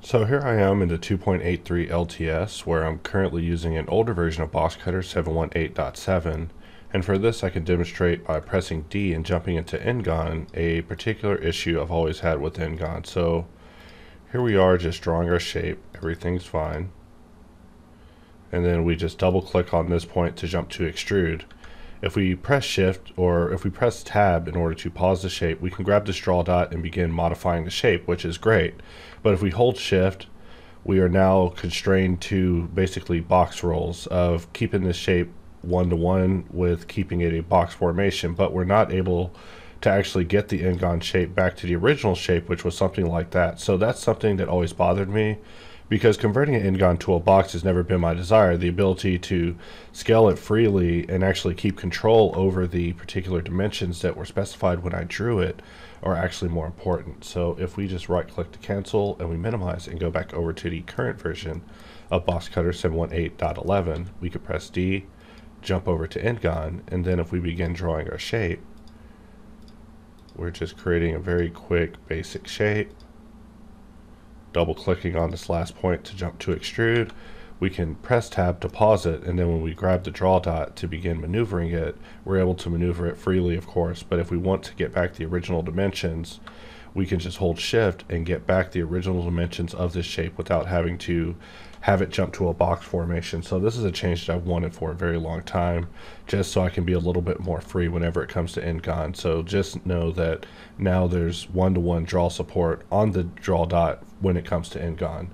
So here I am in the 2.83 LTS, where I'm currently using an older version of Boxcutter 718.7, and for this I can demonstrate by pressing D and jumping into Ngon a particular issue I've always had with Ngon. So here we are just drawing our shape, everything's fine, and then we just double click on this point to jump to extrude. If we press shift or if we press tab in order to pause the shape, we can grab this draw dot and begin modifying the shape, which is great. But if we hold shift, we are now constrained to basically box rolls of keeping this shape one-to-one with keeping it a box formation, but we're not able to actually get the Ngon shape back to the original shape, which was something like that. So that's something that always bothered me, because converting an Ngon to a box has never been my desire. The ability to scale it freely and actually keep control over the particular dimensions that were specified when I drew it are actually more important. So if we just right click to cancel and we minimize and go back over to the current version of Boxcutter 718.11, we could press D, jump over to Ngon, and then if we begin drawing our shape, we're just creating a very quick basic shape. Double clicking on this last point to jump to extrude, we can press tab to pause it, and then when we grab the draw dot to begin maneuvering it, we're able to maneuver it freely, of course. But if we want to get back the original dimensions, we can just hold shift and get back the original dimensions of this shape without having to have it jump to a box formation. So this is a change that I've wanted for a very long time, just so I can be a little bit more free whenever it comes to Ngon. So just know that now there's one-to-one draw support on the draw dot when it comes to Ngon.